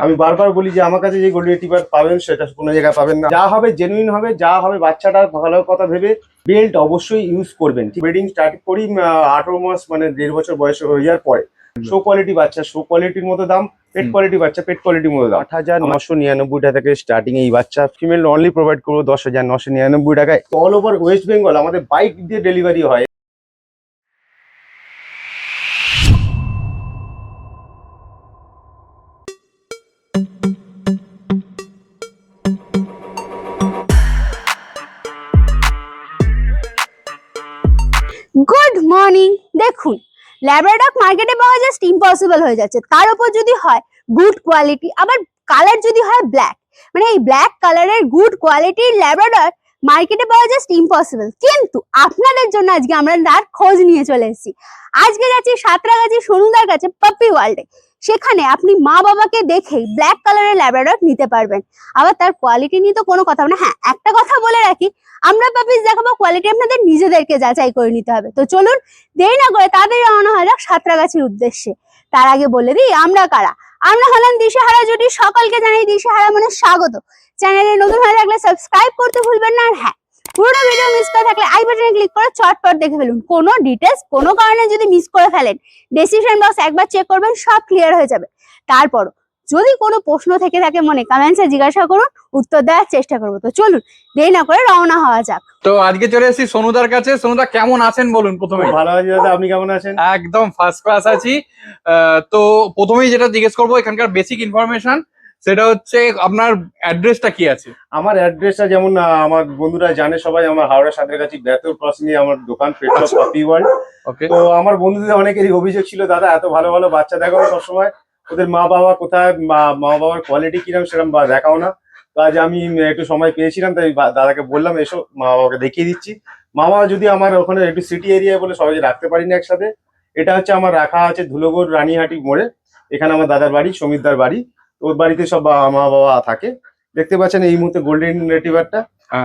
আমি বারবার বলি যে আমার কাছে যে গোল্ডেন রিট্রিভার পাবেন সেটা কোনো জায়গায় পাবেন না। যা হবে জেনুইন হবে, যা হবে বাচ্চাটার ভালো কথা ভেবে বেল্ট অবশ্যই ইউজ করবেন। ব্রিডিং স্টার্ট করি 18 মাস মানে 1.5 বছর বয়স হয়ে যাওয়ার পরে। শো কোয়ালিটি বাচ্চা শো কোয়ালিটির মতো দাম, পেট কোয়ালিটি বাচ্চা পেট কোয়ালিটির মতো দাম। 8,999 টাকা থেকে স্টার্টিং এই বাচ্চা। ফিমেল অনলি প্রোভাইড করবো 10,999 টাকায়। অল ওভার ওয়েস্ট বেঙ্গল আমাদের বাইক দিয়ে ডেলিভারি হয়। Good morning. দেখুন, ল্যাব্রাডর মার্কেটে পাওয়া জাস্ট ইম্পসিবল হয়ে যাচ্ছে। তার উপর যদি হয় গুড কোয়ালিটি, আবার কালার যদি হয় ব্ল্যাক, মানে এই ব্ল্যাক কালারের গুড কোয়ালিটির ল্যাব্রাডর মার্কেটে পাওয়া জাস্ট ইম্পসিবল। কিন্তু আপনাদের জন্য আজকে আমরা তার খোঁজ নিয়ে চলে এসেছি। আজকে যাচ্ছি সাঁতরাগাছি সোনুদার কাছে পাপ্পি ওয়ার্ল্ডে। সেখানে আপনি মা বাবাকে দেখেই ব্ল্যাক কালারের ল্যাব্রাডর নিতে পারবেন। আবার তার কোয়ালিটি নিয়ে তো কোনো কথা না। হ্যাঁ, একটা কথা বলে রাখি, আমরা পাপিস দেখাবো, কোয়ালিটি আপনাদের নিজেদেরকে যাচাই করে নিতে হবে। তো চলুন দেরি না করে তাদের রওনা হওয়া যাক সাঁতরাগাছির উদ্দেশ্যে। তার আগে বলে দিই আমরা কারা। আমরা হলাম দিশেহারা জুটি। সকলকে জানাই দিশেহারা মনে স্বাগত। চ্যানেলে নতুন হয়ে থাকলে সাবস্ক্রাইব করতে ভুলবেন না। আর হ্যাঁ, পুরো ভিডিও মিস করে থাকলে আই বাটনে ক্লিক করে চটপট দেখে ফেলুন। কোনো ডিটেলস কোনো কারণে যদি মিস করে ফেলেন, ডেসক্রিপশন বক্স একবার চেক করবেন, সব ক্লিয়ার হয়ে যাবে। তারপর যদি কোনো প্রশ্ন থেকে থাকে মনে, কমেন্টসে জিজ্ঞাসা করুন, উত্তর দেওয়ার চেষ্টা করবো। তো চলুন দেরি না করে রওনা হওয়া যাক। তো আজকে চলে এসেছি সোনুদার কাছে। সোনুদা কেমন আছেন বলুন প্রথমে। ভালো আছি দাদা, আপনি কেমন আছেন? একদম ফার্স্ট ক্লাস আছি। তো প্রথমেই যেটা জিজ্ঞেস করবো এখানকার বেসিক ইনফরমেশন, সেটা হচ্ছে আপনার অ্যাড্রেসটা কি আছে? আমার অ্যাড্রেসটা যেমন আমার বন্ধুরা জানে সবাই, আমার হাওড়া সাঁতরাগাছি বেতর ক্রসিং এ আমার দোকান পেট্রো পাপি ওয়ার্ল্ড। ওকে। তো আমার বন্ধুদের অনেকেরই অভিযোগ ছিল, দাদা এত ভালো ভালো বাচ্চা দেখাও সবসময়, ওদের মা বাবা কোথায়, মা বাবার কোয়ালিটি কিরম সেরকম দেখাও না। তো আজ আমি একটু সময় পেয়েছিলাম, তাই দাদাকে বললাম এসো মা বাবাকে দেখিয়ে দিচ্ছি। মা বাবা যদি আমার ওখানে একটু সিটি এরিয়া বলে সবাইকে রাখতে পারি না একসাথে। এটা হচ্ছে আমার রাখা আছে ধুলোগড় রানীহাটি মোড়ে। এখানে আমার দাদার বাড়ি, সমিতদার বাড়ি। ওর বাড়িতে সব মা বাবা থাকে। দেখতে পাচ্ছেন এই মুহূর্তে গোল্ডেন রিট্রিভারটা।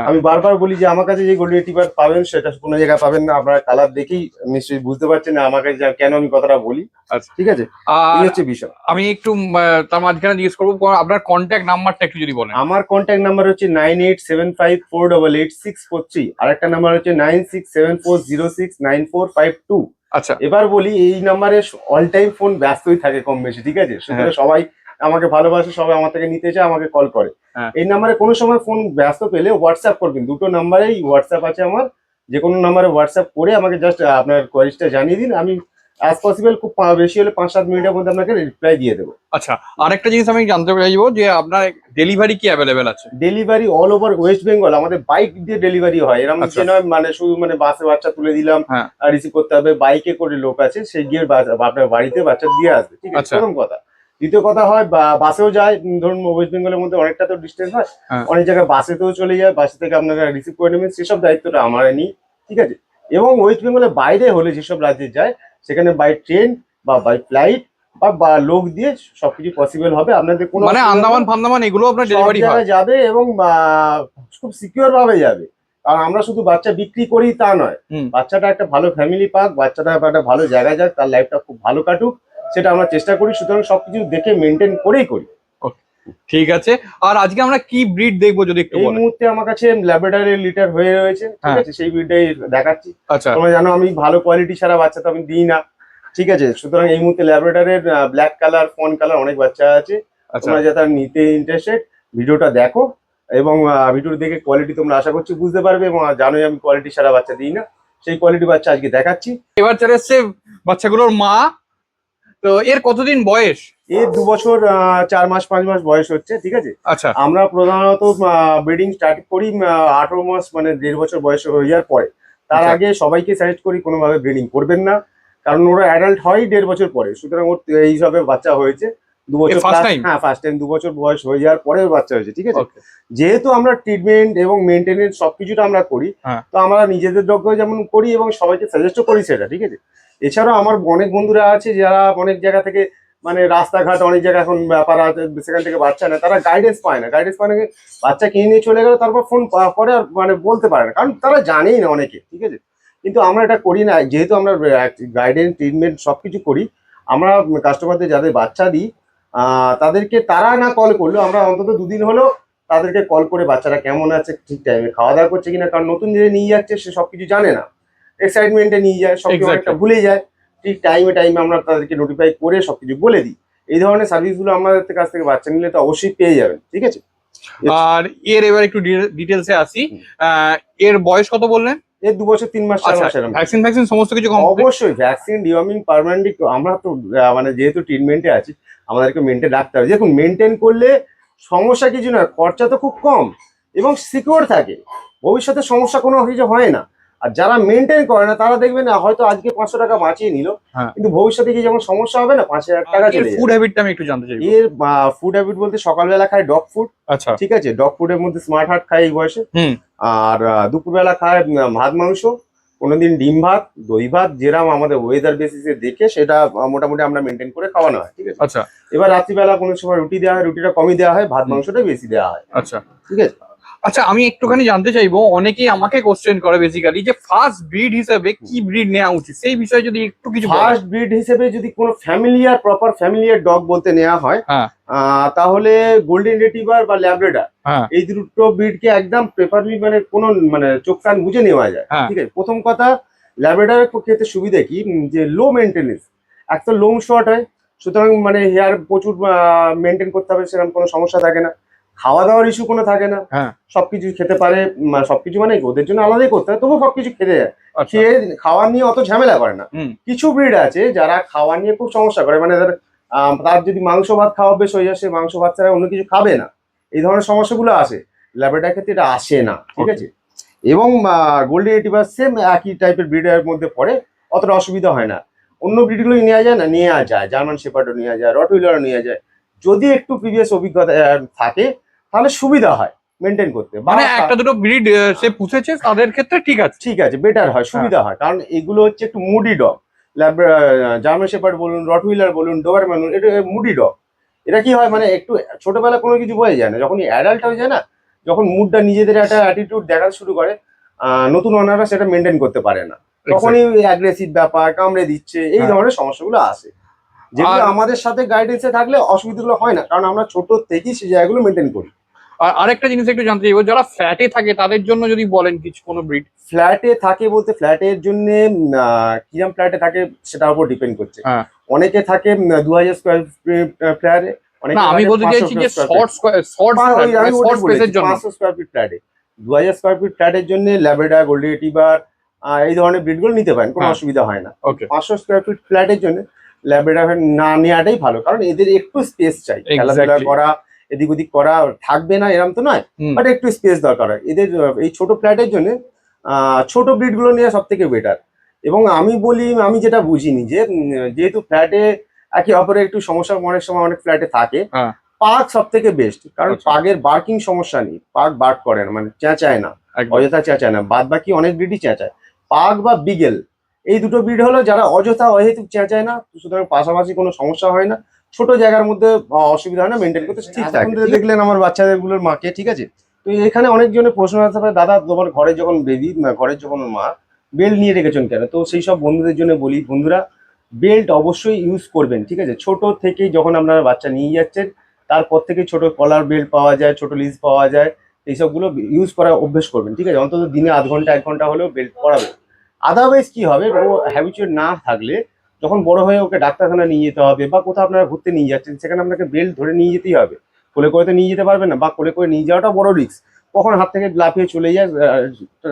আমি বারবার বলি যে আমার কাছে যে গোল্ডেন রিট্রিভার পাবেন সেটা কোনো জায়গায় পাবেন না। আপনারা কালার দেখেই নিশ্চয়ই বুঝতে পারছেন না আমার কাছে কেন আমি কথাটা বলি। ঠিক আছে, এই হচ্ছে বিষয়। আমি একটু তার মাঝখানে জিজ্ঞেস করবো আপনার কন্ট্যাক্ট নাম্বারটা একটু যদি বলেন। আমার কন্ট্যাক্ট নাম্বার হচ্ছে 9875488643। আর একটা নাম্বার হচ্ছে 9674069452। আচ্ছা, এবার বলি এই নাম্বারে অল টাইম ফোন ব্যস্তই থাকে কম বেশি, ঠিক আছে? সুতরাং সবাই আমাকে ভালোবাসে, সবাই আমার থেকে নিতে চায়, আমাকে কল করে। এই নাম্বারে কোনো সময় ফোন ব্যস্ত পেলে হোয়াটসঅ্যাপ করবেন। দুটো নাম্বারেই হোয়াটসঅ্যাপ আছে আমার। যে কোনো নাম্বারে হোয়াটসঅ্যাপ করে আমাকে জাস্ট আপনার কোয়ারিজটা জানিয়ে দিন। আমি অ্যাজ পসিবল খুব বেশি হলে 5-7 মিনিটের মধ্যে আপনাকে রিপ্লাই দিয়ে দেবো। আচ্ছা, আরেকটা জিনিস আমি জানতে চাইবো যে আপনার ডেলিভারি কি অ্যাভেলেবেল আছে? Delivery all over West Bengal আমাদের বাইক দিয়ে ডেলিভারি হয়। এরকম যে নয় মানে শুধু মানে বাসে বাচ্চা তুলে দিলাম আর রিসিভ করতে হবে। বাইকে করে লোক আছে, সে গিয়ে আপনার বাড়িতে বাচ্চা দিয়ে আসবে, ঠিক আছে? প্রথম কথা। দ্বিতীয় কথা হয় বাসেও যায়, ধরুন ওয়েস্ট বেঙ্গলের মধ্যে অনেকটা তো ডিস্টেন্স হয়, অনেক জায়গায় বাসেতেও চলে যায়, বাসে থেকে আপনারা রিসিভ করে নেবেন, সেসব দায়িত্বটা আমার নিই, ঠিক আছে? এবং ওয়েস্ট বেঙ্গলের বাইরে হলে যেসব রাজ্যে যায় সেখানে বাই ট্রেন বা বাই ফ্লাইট বা লোক দিয়ে সবকিছু পসিবল হবে। আপনাদের কোনো মানে আন্দামান ফান্দামান এগুলো আপনার ডেলিভারি হয় যাবে এবং খুব সিকিউর ভাবে যাবে। কারণ আমরা শুধু বাচ্চা বিক্রি করি তা নয়, বাচ্চাটা একটা ভালো ফ্যামিলি পাক, বাচ্চাটা একটা ভালো জায়গায় যাক, তার লাইফটা খুব ভালো কাটুক, সেটা আমরা চেষ্টা করি। সুতরাং সবকিছু দেখে মেনটেন করেই করি। ঠিক আছে। আর আজকে আমরা কি ব্রিড দেখবো যদি একটু বলেন? এই মুহূর্তে আমার কাছে ল্যাব্রাডরের লিটার হয়ে রয়েছে, ঠিক আছে? সেই ব্রিডটাই দেখাচ্ছি। আচ্ছা, তোমরা জানো আমি ভালো কোয়ালিটি ছাড়া বাচ্চা তো আমি দিই না, ঠিক আছে? সুতরাং এই মুহূর্তে ল্যাব্রাডরের ব্ল্যাক কালার ফন কালার অনেক বাচ্চা আছে। তোমরা যারা নিতে ইন্টারেস্টেড ভিডিওটা দেখো এবং ভিডিও দেখে কোয়ালিটি তোমরা আশা করছি বুঝতে পারবে। এবং জানোই আমি কোয়ালিটি ছাড়া বাচ্চা দিই না, সেই কোয়ালিটি বাচ্চা আজকে দেখাচ্ছি। এবার চলে এসছে বাচ্চাগুলোর মা। তো এর কতদিন বয়স? এর 2 বছর 4 মাস 5 মাস বয়স হচ্ছে, ঠিক আছে? আচ্ছা, আমরা প্রধানত ব্রিডিং স্টার্ট করি 18 মাস মানে 1.5 বছর বয়স হয়ে যাওয়ার পরে। তার আগে সবাইকে সাজেস্ট করি কোনোভাবে ব্রিডিং করবেন না, কারণ ওরা অ্যাডাল্ট হয় 1.5 বছর পরে। সুতরাং ওর এইভাবে বাচ্চা হয়েছে 2 বছর। হ্যাঁ, ফার্স্ট টাইম 2 বছর বয়স হয়ে যাওয়ার পরে বাচ্চা হয়েছে, ঠিক আছে? যেহেতু আমরা ট্রিটমেন্ট এবং মেনটেনেন্স সবকিছুটা আমরা করি, তো আমরা নিজেদের ডগকেও যেমন করি এবং সবাইকে সাজেস্টও করি সেটা, ঠিক আছে? এছাড়াও আমার অনেক বন্ধুরা আছে যারা অনেক জায়গা থেকে মানে রাস্তাঘাট অনেক জায়গায় এখন ব্যাপার আছে, সেখান থেকে বাচ্চা নেয়, তারা গাইডেন্স পায় না। গাইডেন্স পায় না, বাচ্চা কিনে নিয়ে চলে গেল, তারপর ফোন করে আর মানে বলতে পারে না, কারণ তারা জানেই না অনেকে, ঠিক আছে? কিন্তু আমরা এটা করি না, যেহেতু আমরা গাইডেন্স ট্রিটমেন্ট সবকিছু করি। আমরা কাস্টমারদের যাদের বাচ্চা দিই তাদেরকে তারা না কল করলো, আমরা অন্তত 2 দিন হলো তাদেরকে কল করে বাচ্চারা কেমন আছে, ঠিক টাইমে খাওয়া দাওয়া করছে কিনা, কারণ নতুন যে নিয়ে যাচ্ছে সে সবকিছু জানে না, এক্সাইটমেন্টে নিয়ে যায়, সবকিছু Exactly. অনেকটা ভুলে যায়। ঠিক টাইমে আমরা তাদেরকে নোটিফাই করে সবকিছু বলে দিই। এই ধরনের সার্ভিসগুলো আমাদের কাছ থেকে বাচ্চা নিলে তো অবশ্যই পেয়ে যাবেন, ঠিক আছে। আর এর এবার একটু ডিটেলসে আসি। এর বয়স কত বললেন? এর 2 বছর 3 মাস 4 আচ্ছা, মাস এরকম। ভ্যাকসিন সমস্ত কিছু complete? অবশ্যই ভ্যাকসিন, ডিওয়ার্মিং, পার্মানেন্ট, আমরা তো মানে যেহেতু ট্রিটমেন্টে আছি আমাদেরকে মেনটেন রাখতে হবে। দেখুন মেনটেন করলে সমস্যা কিছু নয়, খরচা তো খুব কম এবং সিকিউর থাকে, ভবিষ্যতে সমস্যা কোনো কিছু হয় না। আর যারা মেনটেন করে না তারা দেখবেন হয়তো আজকে 500 টাকা বাঁচিয়ে নিল, হ্যাঁ। কিন্তু ভবিষ্যতে কি যখন সমস্যা হবে না 5000 টাকা চলে ফুড যাবে। হ্যাবিটটা আমি একটু জানতে চাই। এর ফুড হ্যাবিট বলতে সকালবেলা খায় ডগ ফুড, আচ্ছা। ঠিক আছে, ডগ ফুডের মধ্যে স্মার্ট হার্ট খায় এই বয়সে। হুম। আর দুপুরবেলা খায় ভাত মাংস, কোনোদিন ডিম ভাত, দই ভাত, যেরাম আমাদের ওয়েদার বেসিসে দেখে সেটা মোটামুটি আমরা মেনটেন করে খাওয়ানো হয়, ঠিক আছে। আচ্ছা এবার রাত্রিবেলা কোনো সময় রুটি দেওয়া হয়, রুটিটা কমই দেওয়া হয়, ভাত মাংসটাই বেশি দেওয়া হয়, আচ্ছা ঠিক আছে। আচ্ছা, আমি একটুখানি জানতে চাইবো, অনেকেই আমাকে কোশ্চেন করে বেসিক্যালি যে ফার্স্ট ব্রিড হিসেবে কি ব্রিড নেওয়া উচিত, সেই বিষয়ে যদি একটু কিছু বলেন। ফার্স্ট ব্রিড হিসেবে যদি কোনো প্রপার ফ্যামিলিয়ার ডগ বলতে নেওয়া হয়, হ্যাঁ। তাহলে গোল্ডেন রিট্রিভার বা ল্যাব্রাডর, হ্যাঁ। এই দুটো ব্রিডকে একদম প্রেফারলি মানে কোনো মানে চোখ কান বুঝে নেওয়া যায়, হ্যাঁ। ঠিক আছে। প্রথম কথা, ল্যাব্রাডরের ক্ষেত্রে সুবিধা কি, যে লো মেনটেনেন্স, এক তো লোম শর্ট হয়, সুতরাং মানে হেয়ার প্রচুর মেনটেন করতে হবে, সেরকম কোনো সমস্যা থাকে না। খাওয়া দাওয়ার ইস্যু কোনো থাকে না, হ্যাঁ। সবকিছু খেতে পারে, সবকিছু মানে ওদের জন্য আলাদাই করতে হয়, তবুও সবকিছু খেতে যায়, আচ্ছা। খেয়ে খাওয়া নিয়ে অত ঝামেলা করে না। হুম। কিছু ব্রিড আছে যারা খাওয়া নিয়ে খুব সমস্যা করে, মানে তার যদি মাংস ভাত খাওয়া অভ্যেস হয়ে যায়, সে মাংস ভাত ছাড়া অন্য কিছু খাবে না, এই ধরনের সমস্যাগুলো আসে। ল্যাব্রাডর ক্ষেত্রে এটা আসে না, ঠিক Okay. আছে। এবং গোল্ডেন রিট্রিভার সেম একই টাইপের ব্রিডের মধ্যে পড়ে, অতটা অসুবিধা হয় না। অন্য ব্রিডগুলোই নেওয়া যায় না, নেওয়া যায়, জার্মান শেপার্ডও নেওয়া যায়, রটউইলারও নেওয়া যায়, যদি একটু প্রিভিয়াস অভিজ্ঞতা থাকে তাহলে সুবিধা হয় মেনটেন করতে। মানে একটা দুটো ব্রিড সে পুষেছে তাদের ক্ষেত্রে ঠিক আছে। ঠিক আছে, বেটার হয়, সুবিধা হয়, কারণ এগুলো হচ্ছে একটু মুডি ডগ। জার্মান শেপার্ড বলুন, রটউইলার বলুন, ডোবারম্যান বলুন, এটা মুডি ডগ। এটা কি হয় মানে একটু ছোটবেলা কোনো কিছু হয়ে যায় না, যখন অ্যাডাল্ট হয়ে যায় না, যখন মুডটা নিজেদের একটা অ্যাটিটিউড দেখাতে শুরু করে, নতুন ওনাররা সেটা মেনটেন করতে পারে না, তখনই অ্যাগ্রেসিভ ব্যাপার, কামড়ে দিচ্ছে, এই হ্যাঁ। ধরনের সমস্যাগুলো আসে, যেগুলো আর- আমাদের সাথে গাইডেন্সে থাকলে অসুবিধাগুলো হয় না, কারণ আমরা ছোট থেকেই সেই জায়গাগুলো মেনটেন করি। আর আরেকটা জিনিস একটু জানতে চাইবো, যারা ফ্ল্যাটে থাকে তাদের জন্য যদি বলেন কিছু কোনো ব্রিড। ফ্ল্যাটে থাকে বলতে ফ্ল্যাটের জন্য কিরম ফ্ল্যাটে থাকে সেটার উপর ডিপেন্ড করছে। হ্যাঁ। অনেকে থাকে 2000 স্কোয়ার ফিট ফ্ল্যাটে, না, আমি বলতে চাইছি যে শর্ট স্পেসের জন্য। 500 স্কোয়ার ফিট ফ্ল্যাটে, 2000 স্কোয়ার ফিট ফ্ল্যাটের জন্য ল্যাব্রাডর, গোল্ডেন রিট্রিভার, এই ধরনের ব্রিডগুলো নিতে পারেন, কোনো হ্যাঁ। অসুবিধা হয় না। ওকে। 500 স্কোয়ার ফিট ফ্ল্যাটের জন্য ল্যাব্রাডর না নেওয়াটাই ভালো, কারণ এদের একটু স্পেস চাই, খেলাধুলা Exactly. করা, এদিক ওদিক করা, থাকবে না এরকম তো নয়, হুম। বাট একটু স্পেস দরকার হয় এদের। এই ছোট ফ্ল্যাটের জন্য ছোট ব্রিডগুলো নেওয়া সব থেকে বেটার। এবং আমি বলি, আমি যেটা বুঝিনি যে যেহেতু ফ্ল্যাটে একে অপরের একটু সমস্যা অনেক সময় অনেক ফ্ল্যাটে থাকে, হ্যাঁ। পাগ সব থেকে বেস্ট, কারণ আচ্ছা। পাগের বার্কিং সমস্যা নেই, পাগ বার্ক করে না, মানে চেঁচায় না, একদম। অযথা চেঁচায় না, বাদ বাকি অনেক ব্রিডই চেঁচায়। পাগ বা বিগেল, এই দুটো ব্রিড হলো যারা অযথা অহেতুক চেঁচায় না, সুতরাং পাশাপাশি কোনো সমস্যা হয় না, ছোট জায়গার মধ্যে অসুবিধা হয় না, মেনটেন করতে ঠিক থাকে। দেখলেন আমার বাচ্চাদেরগুলোর মাকে, ঠিক আছে। তো এখানে অনেকজনের প্রশ্ন আসতে পারে, দাদা তোমার ঘরে যখন বেবি, ঘরের যখন মা, বেল্ট নিয়ে রেখেছেন কেন? তো সেই সব বন্ধুদের জন্য বলি, বন্ধুরা বেল্ট অবশ্যই ইউজ করবেন, ঠিক আছে। ছোট থেকেই যখন আপনারা বাচ্চা নিয়ে যাচ্ছেন তারপর থেকে ছোট কলার বেল্ট পাওয়া যায়, ছোট লিজ পাওয়া যায়, এইসবগুলো ইউজ করা অভ্যেস করবেন, ঠিক আছে। অন্তত দিনে আধ ঘন্টা 1 ঘন্টা হলেও বেল্ট পরাবেন। আদারওয়াইজ কি হবে, ও হ্যাবিচুয়েট না থাকলে যখন বড় হয়ে ওকে ডাক্তারখানা নিয়ে যেতে হবে, বা কোথাও আপনারা ঘুরতে নিয়ে যাচ্ছেন, সেখানে আপনাকে বেল্ট ধরে নিয়ে যেতেই হবে, কোলে করে তো নিয়ে যেতে পারবেন না, বা কোলে করে নিয়ে যাওয়াটা বড় রিস্ক, কখন হাত থেকে লাফিয়ে চলে যায়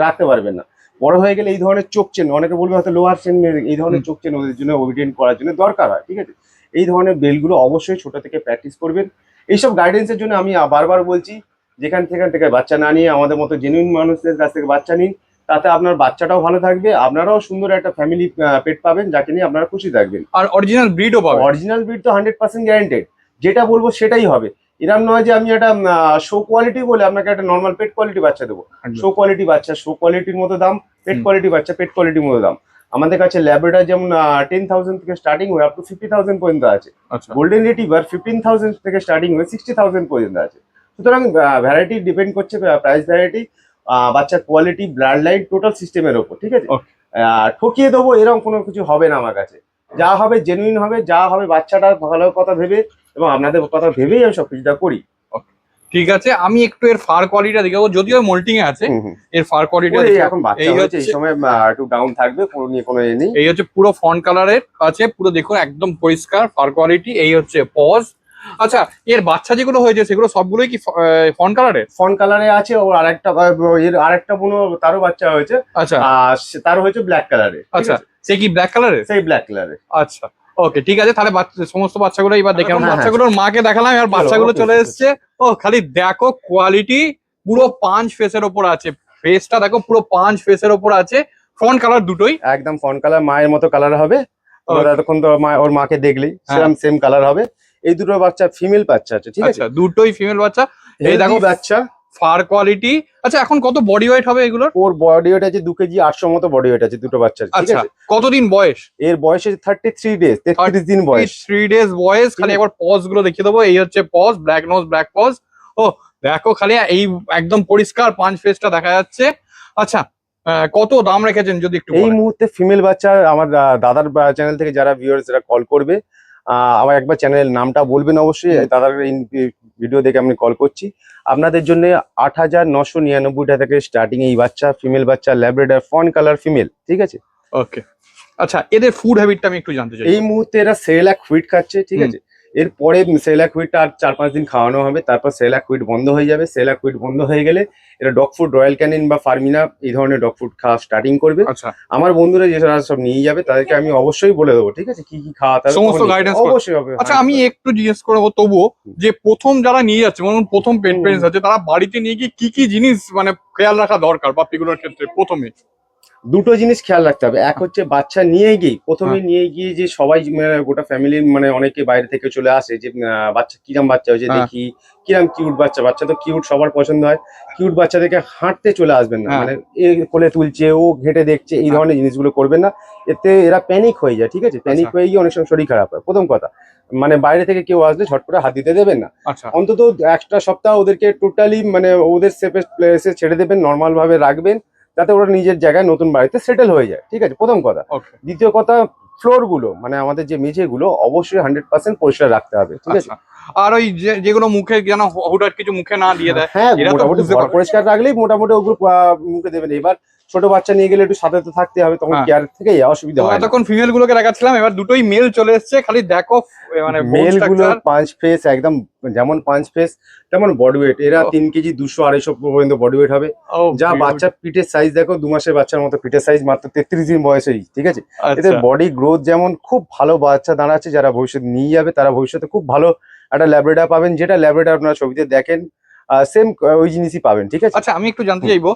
রাখতে পারবেন না। বড় হয়ে গেলে এই ধরনের চোখ চেন, অনেকে বলবে হয়তো লোয়ার চেন, এই ধরনের চোখ চেন ওদের জন্য ওবিডিয়েন্ট করার জন্য দরকার হয়, ঠিক আছে। এই ধরনের বেলগুলো অবশ্যই ছোট থেকে প্র্যাকটিস করবেন। এইসব গাইডেন্সের জন্য আমি বারবার বলছি, যেখান থেকে বাচ্চা না নিয়ে আমাদের মতো জেনুইন মানুষদের কাছ থেকে বাচ্চা নিন, তাতে আপনার বাচ্চাটাও ভালো থাকবে, আপনারাও সুন্দর একটা ফ্যামিলি পেট পাবেন, যাকে নিয়ে আপনারা খুশি থাকবেন। আর অরিজিনাল ব্রিডও পাবে। অরিজিনাল ব্রিড তো 100% গ্যারান্টেড, যেটা বলবো সেটাই হবে। এরকম নয় যে আমি একটা শো কোয়ালিটি বলে আপনাকে একটা নর্মাল পেট কোয়ালিটি বাচ্চা দেবো। একদম। শো কোয়ালিটি বাচ্চা শো কোয়ালিটির মতো দাম, পেট হুম। কোয়ালিটি বাচ্চা পেট কোয়ালিটির মতো দাম। আমাদের কাছে ল্যাব্রাডর যেমন 10,000 থেকে স্টার্টিং হয়ে আপ টু 50,000 পর্যন্ত আছে। আচ্ছা। গোল্ডেন রিট্রিভার 15,000 থেকে স্টার্টিং হয়ে 60,000 পর্যন্ত আছে। সুতরাং ভ্যারাইটি ডিপেন্ড করছে, প্রাইস ভ্যারাইটি, বাচ্চার কোয়ালিটি, ব্লাড লাইন, টোটাল সিস্টেমের ওপর, ঠিক আছে। Okay. ঠকিয়ে দেবো এরকম কোনো কিছু হবে না আমার কাছে, যা হবে জেনুইন হবে, যা হবে বাচ্চাটার ভালো কথা ভেবে এবং আপনাদের কথা ভেবেই আমি সবকিছুটা করি। ঠিক আছে, আমি একটু এর ফার কোয়ালিটিটা দেখাবো, যদিও মোল্টিং এ আছে। হুম হুম। এর ফার কোয়ালিটিটা ওই দেখাবো। এখন বাচ্চা এই হয়েছে, এই হচ্ছে সময় একটু ডাউন থাকবে, পুরো নিয়ে কোনো এ নেই। এই হচ্ছে পুরো ফন্ট কালারের আছে, পুরো দেখুন একদম পরিষ্কার ফার কোয়ালিটি। এই হচ্ছে পজ। আচ্ছা, এর বাচ্চা যেগুলো হয়েছে সেগুলো সবগুলোই কি ফন্ট কালারের? ফন কালারে আছে, ওর আরেকটা এর আরেকটা বোন তারও বাচ্চা হয়েছে, আচ্ছা আর তারও হয়েছে ব্ল্যাক কালারে। আচ্ছা, সে কি ব্ল্যাক কালারের? সেই ব্ল্যাক কালারে। আচ্ছা ওকে, ঠিক আছে, তাহলে সমস্ত বাচ্চাগুলো এবার দেখে হ্যাঁ, হ্যাঁ। বাচ্চাগুলোর মাকে দেখালাম, এবার বাচ্চাগুলো ওকে, চলে ওকে। এসছে। ও খালি দেখো কোয়ালিটি, পুরো পাঁচ ফেসের ওপর আছে। ফেসটা দেখো পুরো পাঁচ ফেসের ওপর আছে, ফ্রন্ট কালার দুটোই একদম ফন কালার, মায়ের মতো কালার হবে। Okay. এতক্ষণ তো ওর মাকে দেখলেই হ্যাঁ। সেম কালার হবে। এই দুটো বাচ্চা ফিমেল বাচ্চা আছে, ঠিক আছে? আচ্ছা, দুটোই ফিমেল বাচ্চা। এই এই দেখো দেখো বাচ্চা, ফার কোয়ালিটি। আচ্ছা, এখন কত বডি ওয়েট হবে এগুলোর? ওর বডি ওয়েট আছে 2 কেজি 800 মতো বডি ওয়েট আছে দুটো বাচ্চার, ঠিক আচ্ছা, আছে? কতদিন বয়স? এর বয়স আছে 33 ডেজ, 33 দিন বয়স। 3 ডেজ বয়স। খালি একবার পজ গুলো দেখিয়ে দেবো। এই হচ্ছে paws, black nose black paws. ও দেখো খালি এই একদম পরিষ্কার পাঁচ ফেসটা দেখা যাচ্ছে। আচ্ছা, কত দাম রেখেছেন যদি একটু এই বলেন? মুহূর্তে ফিমেল বাচ্চা আমার দাদার চ্যানেল থেকে যারা ভিউয়ার্স যারা কল করবে, আমার একবার চ্যানেলের নামটা বলবেন অবশ্যই। দাদার এই ভিডিও দেখে আমি কল করছি। আপনাদের জন্য 8,999 টাকা থেকে স্টার্টিং এই বাচ্চা, ফিমেল বাচ্চা, ল্যাব্রাডর ফন কালার ফিমেল, ঠিক আছে? ওকে। আচ্ছা, এদের ফুড হ্যাবিটটা আমি একটু জানতে চাই। এই মুহূর্তে এরা সেরেলাক হুইট খাচ্ছে, ঠিক আছে? এরপরে সেরেলাক হুইটটা আর 4-5 দিন খাওয়ানো হবে, তারপর সেরেলাক হুইট বন্ধ হয়ে যাবে। সেরেলাক হুইট বন্ধ হয়ে গেলে এরা ডগ ফুড, রয়্যাল ক্যানিন বা ফার্মিনা এই ধরনের ডগ ফুড খাওয়া স্টার্টিং করবে। আচ্ছা, আমার বন্ধুরা যারা সব নিয়ে যাবে তাদেরকে আমি অবশ্যই বলে দেবো, ঠিক আছে? কি কি খাওয়াতে হবে সমস্ত তখন guidance অবশ্যই হবে। আচ্ছা, আমি একটু জিজ্ঞেস করবো তবুও, যে প্রথম যারা নিয়ে যাচ্ছে, মানে প্রথম পেট হুম। পেরেন্টস আছে, তারা বাড়িতে নিয়ে গিয়ে কি কি জিনিস মানে খেয়াল রাখা দরকার পাপ্পিগুলোর ক্ষেত্রে প্রথমে? দুটো জিনিস খেয়াল রাখতে হবে। এক হচ্ছে বাচ্চা নিয়ে গিয়ে, প্রথমে নিয়ে গিয়ে যে সবাই মানে গোটা ফ্যামিলির মানে অনেকে বাইরে থেকে চলে আসে যে বাচ্চা কিরাম বাচ্চা হয়েছে হ্যাঁ। দেখি, কিরাম কিউট বাচ্চা। বাচ্চা তো কিউট সবার পছন্দ হয়। কিউট বাচ্চা দেখে হাঁটতে চলে আসবেন না, হ্যাঁ। মানে এ কোলে তুলছে, ও ঘেটে দেখছে, এই ধরনের জিনিসগুলো করবেন না। এতে এরা প্যানিক হয়ে যায়, ঠিক আছে? প্যানিক আচ্ছা। হয়ে গিয়ে অনেক সময় শরীর খারাপ হয়। প্রথম কথা, মানে বাইরে থেকে কেউ আসলে ঝট করে হাত দিতে দেবেন না। আচ্ছা অন্তত একটা সপ্তাহ ওদেরকে টোটালি মানে ওদের সেফেস্ট প্লেসে ছেড়ে দেবেন, নর্মাল ভাবে রাখবেন, যাতে ওরা নিজের জায়গায় নতুন বাড়িতে সেটেল হয়ে যায়, ঠিক আছে? প্রথম কথা। ওকে। দ্বিতীয় কথা, ফ্লোর গুলো মানে আমাদের যে মেঝেগুলো অবশ্যই 100% পরিষ্কার রাখতে হবে, ঠিক আছে? আচ্ছা, আর ওই যেগুলো মুখে যেন হুটহাট কিছু মুখে না দিয়ে দেয়, হ্যাঁ, এরা তো মোটামুটি বুঝতে ঘর পারবে। পরিষ্কার রাখলেই মোটামুটি ওগুলো মুখে দেবেন। এবার ছোট বাচ্চা নিয়ে গেলে একটু সাথে তো থাকতে হবে, তখন হ্যাঁ। কেয়ার থেকে অসুবিধা তো হয় না। এতক্ষণ ফিমেল গুলোকে দেখাচ্ছিলাম, এবার দুটোই মেল চলে এসছে। খালি দেখো মানে মেল গুলো পাঁচ ফেস একদম, যেমন পাঁচ ফেস তেমন বডি ওয়েট। এরা ও। 3 কেজি 200-250 পর্যন্ত বডি ওয়েট হবে। যা বাচ্চা পিঠের সাইজ দেখো, 2 মাসের বাচ্চার মতো পিঠের সাইজ, মাত্র 33 দিন বয়সেই, ঠিক আছে? এদের আচ্ছা বডি গ্রোথ যেমন খুব ভালো বাচ্চা দাঁড়াচ্ছে। যারা ভবিষ্যতে নিয়ে যাবে তারা ভবিষ্যতে খুব ভালো একটা ল্যাব্রাডর পাবেন, যেটা ল্যাব্রাডর আপনারা ছবিতে দেখেন সেম ওই জিনিসই পাবেন, ঠিক আছে? আচ্ছা, আমি একটু জানতে চাইবো,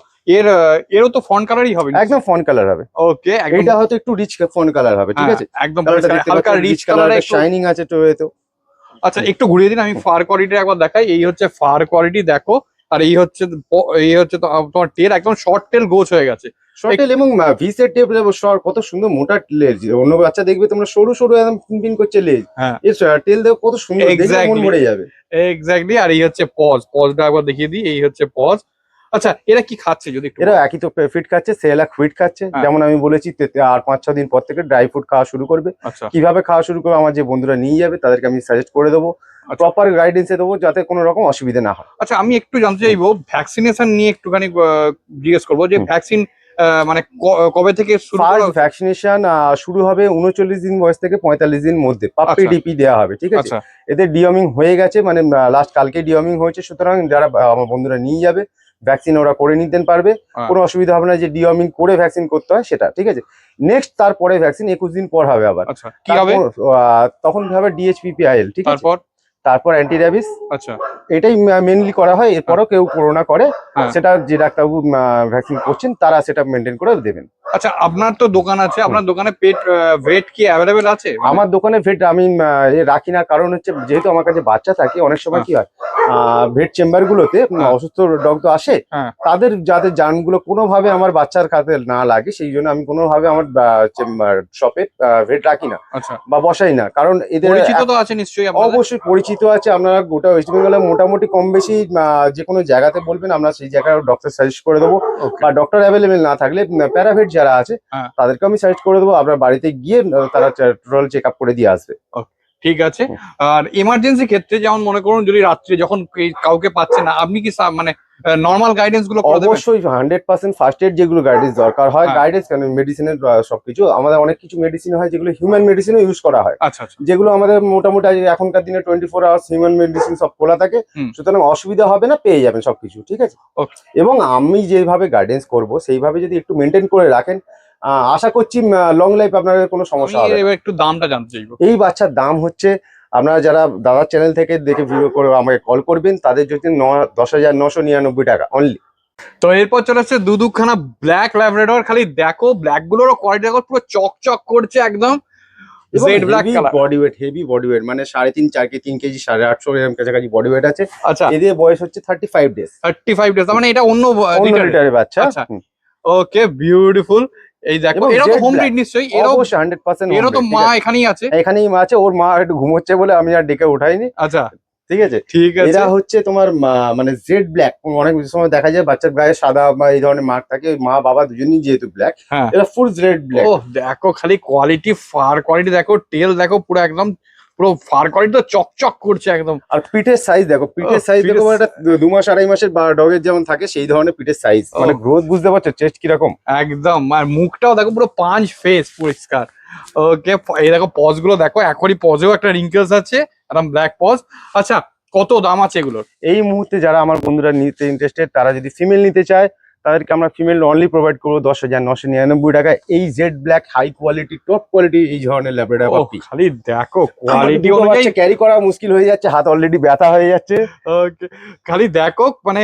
এরও তো ফন্ট কালারই হবে? একদম ফন কালার হবে। ওকে, একদম। এইটা হয়তো একটু রিচ ফন কালার হবে, ঠিক হ্যাঁ, আছে? একদম কালারটা পরিষ্কার, দেখতে হালকা পাচ্ছেন, রিচ রিচ কালার, কালারে একটু। শাইনিং আছে তো এতো। আচ্ছা, একটু ঘুরিয়ে দিন, আমি ফার কোয়ালিটি একবার দেখাই। এই হচ্ছে ফার কোয়ালিটি দেখো। আর এই হচ্ছে তোমার টেল, একদম শর্ট টেল গোছ হয়ে গেছে। শর্টেল এবং ভিসের টেপ কত সুন্দর মোটা লেজ। অন্য বাচ্চা দেখবে তোমরা সরু সরু একদম পিন করছে লেজ, হ্যাঁ এর টেল দেখো কত সুন্দর, দেখে মন Exactly. ভরে যাবে। এক্স্যাক্টলি। আর এই হচ্ছে পজটা একবার দেখিয়ে দিই। এই হচ্ছে পজ। আচ্ছা, এরা কি খাচ্ছে যদি একটু এরা বলেন? একই তো ফিট খাচ্ছে, সেরেলাক হুইট খাচ্ছে। হ্যাঁ। যেমন আমি বলেছি আর 5-6 দিন পর থেকে ড্রাই ফ্রুট খাওয়া শুরু করবে। আচ্ছা কিভাবে খাওয়া শুরু করবে আমার যে বন্ধুরা নিয়ে যাবে তাদেরকে আমি সাজেস্ট করে দেবো, আচ্ছা। প্রপার গাইডেন্সে দেবো, যাতে কোনো রকম অসুবিধা না হয়। আচ্ছা, আমি একটু জানতে চাইবো ভ্যাকসিনেশন নিয়ে একটুখানি জিজ্ঞেস করবো, যে হুম। ভ্যাকসিন মানে কবে থেকে শুরু ফার্স্ট ভ্যাকসিনেশন শুরু হবে 39 দিন বয়স থেকে 45 দিন মধ্যে। পাপ্পি আচ্ছা। ডিপি দেওয়া হবে, ঠিক আছে? আচ্ছা এদের ডিওমিং হয়ে গেছে, মানে লাস্ট কালকে ডিওমিং হয়েছে। সুতরাং যারা আমার বন্ধুরা নিয়ে যাবে ভ্যাকসিন ওরা করে নিতে পারবে, হ্যাঁ। কোনো অসুবিধা হবে না যে ডিওমিং করে ভ্যাকসিন করতে হয় সেটা, ঠিক আছে? নেক্সট তারপরে ভ্যাকসিন 21 দিন পর হবে আবার। আচ্ছা, কি হবে তখন হবে ডিএইচপিপিআইএল, ঠিক আছে? তারপর অ্যান্টি র্যাবিস। আচ্ছা এটাই মেনলি করা হয়। এরপরও কেউ করোনা করে, হ্যাঁ। সেটা যে ডাক্তারবাবু ভ্যাকসিন করছেন তারা সেটা মেনটেন করে দেবেন। আচ্ছা, আপনার তো দোকান আছে, আপনার দোকানে পেট ভেট কি অ্যাভেলেবেল আছে? আমার দোকানে ভেট আমি রাখি না, কারণ হচ্ছে যেহেতু আমার কাছে বাচ্চা থাকে, অনেক সময় কি হয় ভেট চেম্বার গুলোতে হ্যাঁ। অসুস্থ ডগ তো আসে, হ্যাঁ। তাদের যাতে জানগুলো কোনোভাবে আমার বাচ্চার খাতে না লাগে, সেই জন্য আমি কোনোভাবে আমার শপে ভেট রাখি না আচ্ছা, বা বসাই না, কারণ এদের পরিচিত তো আছে নিশ্চয়ই আপনাদের? অবশ্যই পরিচিত আছে। আপনারা গোটা ওয়েস্ট বেঙ্গলে মোটামুটি কম বেশি যে কোনো জায়গাতে বলবেন, আমরা সেই জায়গায় ডক্টর সাজেস্ট করে দেবো। Okay. বা ডক্টর অ্যাভেলেবেল না থাকলে প্যারাভেট যারা আছে হ্যাঁ। তাদেরকে আমি সাজেস্ট করে দেবো। আপনার বাড়িতে গিয়ে তারা টোটাল চেক আপ করে দিয়ে আসবে। ঠিক আছে। আর এমার্জেন্সি ক্ষেত্রে যেমন মনে করুন যদি রাত্রে যখন কাউকে পাচ্ছে না, আপনি কি মানে নর্মাল গাইডেন্স গুলো করে দেবেন? অবশ্যই 100% ফার্স্ট এড যেগুলো গাইডেন্স দরকার হয়, হ্যাঁ। গাইডেন্স কেন মেডিসিনের সবকিছু আমাদের অনেক কিছু মেডিসিন হয় যেগুলো হিউম্যান মেডিসিনও ইউজ করা হয়, আচ্ছা আচ্ছা। যেগুলো আমাদের মোটামুটি এখনকার দিনে 24 আওয়ার্স হিউম্যান মেডিসিন সব খোলা থাকে। হুম। সুতরাং অসুবিধা হবে না, পেয়ে যাবেন সবকিছু, ঠিক আছে। Okay. এবং আমি যেভাবে গাইডেন্স করব সেইভাবে যদি একটু মেনটেন করে রাখেন, আশা করছি লং লাইফ আপনাদের কোনো সমস্যা আমি হবে না। এবার একটু দামটা জানতে চাইবো। এই বাচ্চার দাম হচ্ছে, আপনারা যারা দাদার চ্যানেল থেকে দেখে ভিডিও করে আমাকে কল করবেন তাদের জন্য 10,999 টাকা অনলি। তো এরপর চলে আসছে দুখানা ব্ল্যাক ল্যাব্রাডর। খালি দেখো ব্ল্যাক গুলোরও কোয়ালিটি দেখো, পুরো চকচক করছে একদম। Jet black colour, heavy body weight, মানে 3.5 4 কেজি 3 কেজি 850 এরকম কাছাকাছি বডি ওয়েট আছে। আচ্ছা এদের বয়স হচ্ছে 35 ডেজ। 35 ডেজ, মানে এটা অন্য লিটারে। লিটারের বাচ্চা। আচ্ছা। ওকে, বিউটিফুল। এই দেখো এবং এরা তো jet হোম black, ব্রিড নিশ্চয়ই, এরাও অবশ্যই 100% এরও তো মা এখানেই আছে। এখানেই মা আছে, ওর মা একটু ঘুমোচ্ছে বলে আমি আর ডেকে উঠাইনি, আচ্ছা ঠিক আছে। ঠিক আছে। এরা হচ্ছে তোমার মানে জেড ব্ল্যাক। অনেক সময় দেখা যায় বাচ্চার গায়ে সাদা বা এই ধরনের মার্ক থাকে, মা বাবা দুজনেই যেহেতু ব্ল্যাক, হ্যাঁ। এরা ফুল জেড ব্ল্যাক। ও দেখো খালি কোয়ালিটি, ফার কোয়ালিটি দেখো, টেল দেখো, পুরো একদম পুরো ফার কোয়ালিটি তো চকচক করছে একদম। আর পিঠের সাইজ দেখো, পিঠের সাইজ দেখো, পিঠের একটা 2 মাস 2.5 মাসের ডগের যেমন থাকে সেই ধরনের পিঠের সাইজ, মানে গ্রোথ বুঝতে পারছো চেস্ট কিরকম একদম। আর মুখটাও দেখো পুরো পাঁচ ফেস পরিষ্কার। ওকে, এই দেখো পজ গুলো দেখো, এখনই পজেও একটা রিঙ্কেলস আছে, একদম ব্ল্যাক পজ। আচ্ছা কত দাম আছে এগুলোর? এই মুহূর্তে যারা আমার বন্ধুরা নিতে ইন্টারেস্টেড, তারা যদি ফিমেল নিতে চায় তাদেরকে আমরা ফিমেল অনলি প্রোভাইড করবো 10,999 টাকা। এই Z black high quality top quality এই ধরনের ল্যাব্রাডর ও পাপি। খালি দেখো কোয়ালিটি অনুযায়ী ক্যারি করা মুশকিল হয়ে যাচ্ছে, হাত অলরেডি ব্যথা হয়ে যাচ্ছে। ওকে, খালি দেখো মানে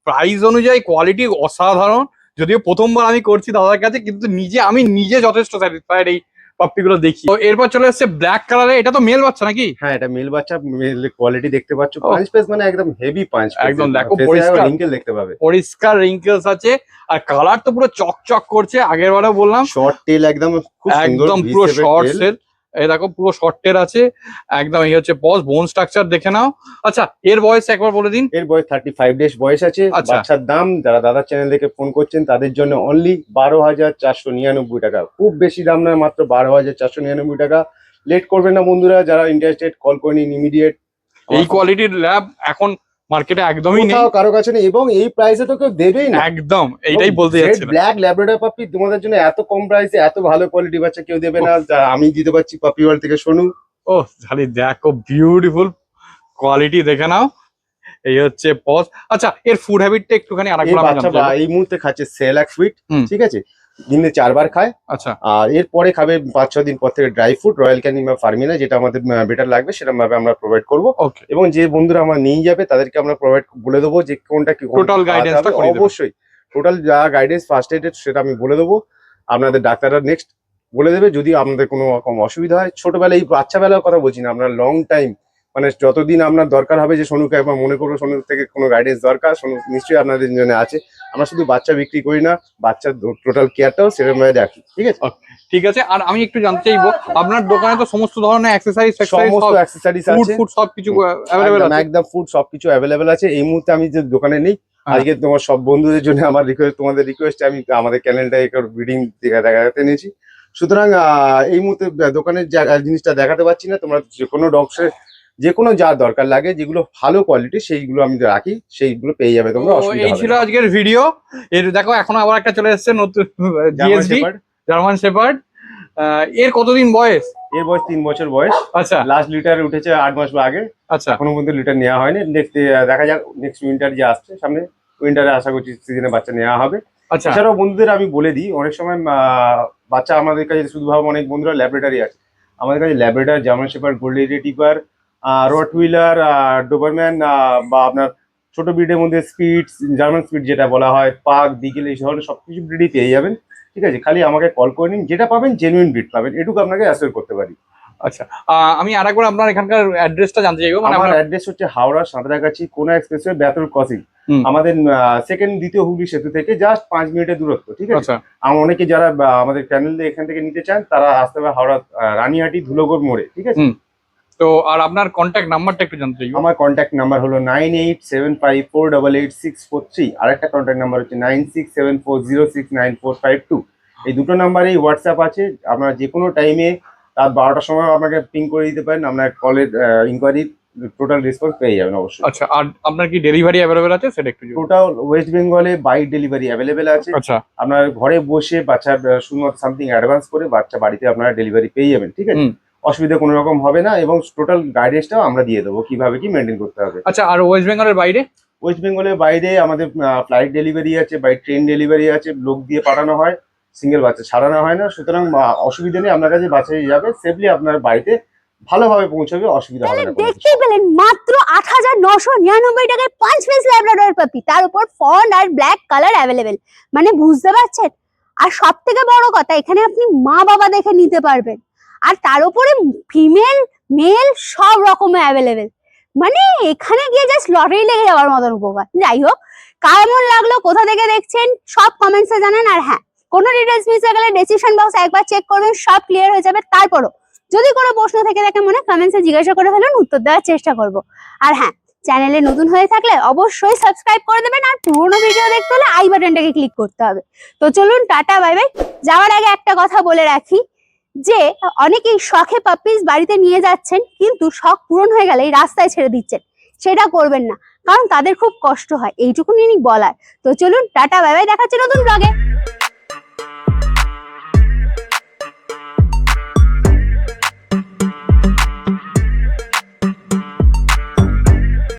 প্রাইস অনুযায়ী কোয়ালিটি অসাধারণ। যদিও প্রথমবার আমি করছি দাদার কাছে, কিন্তু আমি নিজে যথেষ্ট স্যাটিসফাইড এই পাপ্পি গুলো দেখি। তো এরপর চলে এসেছে ব্ল্যাক কালারে, এটা তো মেল বাচ্চা নাকি? হ্যাঁ, এটা মেল বাচ্চা, মেল কোয়ালিটি দেখতে পাচ্ছ, ও। পাঁচ পেস মানে একদম হেভি পাঁচ পেস, একদম দেখো পরিষ্কার। রিঙ্কেল দেখতে পাবে, পরিষ্কার রিঙ্কেলস আছে, আর কালার তো পুরো চকচক করছে। আগের বারেও বললাম শর্ট টেল একদম খুব সুন্দর, একদম পুরো শর্টস এর। এই দেখো পুরো শর্টের আছে একদম। এই হচ্ছে পজ, বোন স্ট্রাকচার দেখে নাও। আচ্ছা এর বয়স একবার বলে দিন। এর বয়স 35 ডেজ বয়স আছে। আচ্ছা। বাচ্চার দাম, যারা দাদার চ্যানেল থেকে ফোন করছেন তাদের জন্য অনলি 12,499 টাকা। খুব বেশি দাম নয়, মাত্র 12,499 টাকা। লেট করবেন না বন্ধুরা, যারা ইন্টারেস্টেড কল করে নিন ইমিডিয়েট। এই কোয়ালিটির ল্যাব এখন মার্কেটে একদমই নেই, কোথাও কারো কাছে নেই, এবং এই প্রাইসে তো কেউ দেবেই না। একদম এইটাই বলতে যাচ্ছিলাম। ব্ল্যাক ল্যাব্রাডর পাপি তোমাদের জন্য এত কম প্রাইসে এত ভালো কোয়ালিটি বাচ্চা কেউ দেবে না, যা আমি দিতে পারছি পাপি ওয়ার্ল্ড থেকে। শোনো, ও খালি দেখো বিউটিফুল কোয়ালিটি দেখে নাও। এই হচ্ছে পজ। আচ্ছা এর ফুড হ্যাবিটটা একটুখানি এই আরেকবার আমি বাচ্চা জানতে চাইবো। এই মুহূর্তে খাচ্ছে সেলাক সুইট, হুম। ঠিক আছে, দিনে 4 বার খায়। আচ্ছা আর এরপরে খাবে 5-6 দিন পর থেকে ড্রাই ফুড, রয়্যাল ক্যানিং বা ফার্মিনা, যেটা আমাদের বেটার লাগবে সেরকম ভাবে আমরা প্রোভাইড করবো। ওকে, এবং যে বন্ধুরা আমার নিয়ে যাবে তাদেরকে আমরা প্রোভাইড বলে দেবো যে কোনটা কি Total guidance টা করে দেবে। অবশ্যই টোটাল যা গাইডেন্স ফার্স্ট এডেড সেটা আমি বলে দেবো, আপনাদের ডাক্তাররা নেক্সট বলে দেবে। যদি আপনাদের কোনো রকম অসুবিধা হয়, ছোটবেলায় এই বাচ্চা বেলার কথা বলছি না, আপনার লং টাইম, মানে যতদিন আপনার দরকার হবে যে সোনুকে একবার মনে করবো, সোনু থেকে কোনো গাইডেন্স দরকার, সোনু নিশ্চয়ই আপনাদের জন্য আছে। আমরা শুধু বাচ্চা বিক্রি করি না, বাচ্চার টোটাল কেয়ারটাও সেরকম ভাবে রাখি, ঠিক আছে। ঠিক আছে। আর আমি একটু জানতে চাইবো, আপনার দোকানে তো সমস্ত ধরনের অ্যাক্সেসরিজ, সমস্ত অ্যাক্সেসরিজ ফুড আছে, ফুড সবকিছু অ্যাভেলেবেল একদম আছে? একদম ফুড সবকিছু অ্যাভেলেবেল আছে। এই মুহূর্তে আমি যে দোকানে নেই, হ্যাঁ। আজকে তোমার সব বন্ধুদের জন্য আমার রিকোয়েস্ট, তোমাদের রিকোয়েস্ট, আমি আমাদের চ্যানেলটা একটু বিডিং দেখাতে নিয়েছি। সুতরাং এই মুহূর্তে দোকানের জিনিসটা দেখাতে পারছি না। তোমরা যে কোনো ডগসের যে কোনো যা দরকার লাগে, যেগুলো ভালো কোয়ালিটি সেইগুলো আমি রাখি, সেইগুলো পেয়ে যাবে তোমরা, তো অসুবিধা এই হবে ছিল না। আজকের ভিডিও। এর দেখো এখন আবার একটা চলে এসেছে নতুন German GSD, shepherd, German shepherd. এর কতদিন বয়স? এর বয়স 3 বছর বয়স। আচ্ছা লাস্ট লিটার উঠেছে 8 মাস আগে, আচ্ছা এখনো পর্যন্ত লিটার নেওয়া হয়নি। নেক্সট দেখা যাক, নেক্সট উইন্টার যে আসছে সামনে, উইন্টারে আশা করছি সিজনে বাচ্চা নেওয়া হবে। আচ্ছা এছাড়াও বন্ধুদের আমি বলে দিই, অনেক সময় বাচ্চা আমাদের কাছে শুধু ভাবে অনেক বন্ধুরা ল্যাবরেটরি আছে, আমাদের কাছে Labrador, German shepherd, golden retriever, Rottweiler, Doberman, বা আপনার ছোট ব্রিডের মধ্যে স্পিড, জার্মান স্পিড যেটা বলা হয়, পাক, বিগেল, এই ধরনের সবকিছু ব্রিডই পেয়ে যাবেন, ঠিক আছে। খালি আমাকে কল করে নিন, যেটা পাবেন জেনুইন ব্রিড পাবেন, এটুকু আপনাকে অ্যাসিওর করতে পারি। আচ্ছা। আমি আরেকবার আপনার এখানকার অ্যাড্রেসটা জানতে চাইবো, মানে আমার আপনার অ্যাড্রেস হচ্ছে হাওড়া সাঁতরাগাছি কোনা এক্সপ্রেসওয়ে, ব্যাতুল ক্রসিং। হুম। আমাদের দ্বিতীয় হুগলি সেতু থেকে জাস্ট 5 মিনিটের দূরত্ব, ঠিক আছে। আচ্ছা অনেকে যারা আমাদের চ্যানেল এখান থেকে নিতে চান, তারা আসতে হবে হাওড়া রানীহাটি ধুলোগড় মোড়ে, ঠিক আছে। হুম। তো আর আপনার কন্ট্যাক্ট নাম্বারটা একটু জানতে চাইবো। আমার কন্ট্যাক্ট নাম্বার হলো 9875488643। আর একটা কন্ট্যাক্ট নাম্বার হচ্ছে 9674069452। এই দুটো নাম্বারেই হোয়াটসঅ্যাপ আছে, আপনারা যে কোনো টাইমে রাত 12টার সময় আপনাকে পিং করে দিতে পারেন, আপনার কলের ইনকোয়ারি টোটাল রেসপন্স পেয়ে যাবেন অবশ্যই। আচ্ছা, আর আপনার কি ডেলিভারি অ্যাভেলেবেল আছে সেটা একটু জানান। টোটাল ওয়েস্ট বেঙ্গলে বাইক ডেলিভারি অ্যাভেলেবেল আছে। আচ্ছা আপনার ঘরে বসে বাচ্চার শুধুমাত্র সামথিং অ্যাডভান্স করে বাচ্চা বাড়িতে আপনারা ডেলিভারি পেয়ে যাবেন, ঠিক আছে? হুম। অসুবিধা কোনো রকম হবে না, এবং টোটাল গাইডেন্সটাও আমরা দিয়ে দেবো কিভাবে কি মেনটেন করতে হবে। আচ্ছা, আর ওয়েস্ট বেঙ্গলের বাইরে? ওয়েস্ট বেঙ্গলের বাইরে আমাদের ফ্লাইট ডেলিভারি আছে, বাই ট্রেন ডেলিভারি আছে, লোক দিয়ে পাঠানো হয়, সিঙ্গেল বাচ্চা ছাড়ানো হয় না। সুতরাং অসুবিধা নেই, আপনার কাছে বাচ্চা যাবে সেফলি আপনার বাড়িতে ভালোভাবে পৌঁছাবে, অসুবিধা হবে তাহলে না কোনো কিছু। দেখতেই পেলেন মাত্র 8,999 টাকায় 5 পিস ল্যাব্রাডর পাপি, তার উপর ফন্ট আর ব্ল্যাক কালার অ্যাভেলেবেল। মানে বুঝতে পারছেন? আর সব থেকে বড় কথা, এখানে আপনি মা বাবা দেখে নিতে পারবেন, আর তার উপরে ফিমেল মেল সব রকমের অ্যাভেলেবেল। মানে এখানে গিয়ে জাস্ট লটারি লেগে যাওয়ার মতন উপকার। যাই হোক, কেমন লাগলো, কোথা থেকে দেখছেন সব কমেন্টসে জানান। আর হ্যাঁ, কোনো ডিটেলস মিস হয়ে গেলে ডেসক্রিপশন বক্স একবার চেক করবেন, সব ক্লিয়ার হয়ে যাবে। তারপরও যদি কোনো প্রশ্ন থেকে থাকে মনে কমেন্টসে জিজ্ঞাসা করে ফেলুন, উত্তর দেওয়ার চেষ্টা করব। আর হ্যাঁ, চ্যানেলে নতুন হয়ে থাকলে অবশ্যই সাবস্ক্রাইব করে দেবেন, আর পুরোনো ভিডিও দেখতে হলে আই বাটনটাকে ক্লিক করতে হবে। তো চলুন, টাটা বাই বাই। যাওয়ার আগে একটা কথা বলে রাখি যে অনেকেই শখে পাপ্পিস বাড়িতে নিয়ে যাচ্ছেন, কিন্তু শখ পূরণ হয়ে গেলেই রাস্তায় ছেড়ে দিচ্ছেন। সেটা করবেন না, কারণ তাদের খুব কষ্ট হয়, এইটুকুনি বলার। তো চলুন, টাটা বাই বাই, দেখা হচ্ছে নতুন ব্লগে।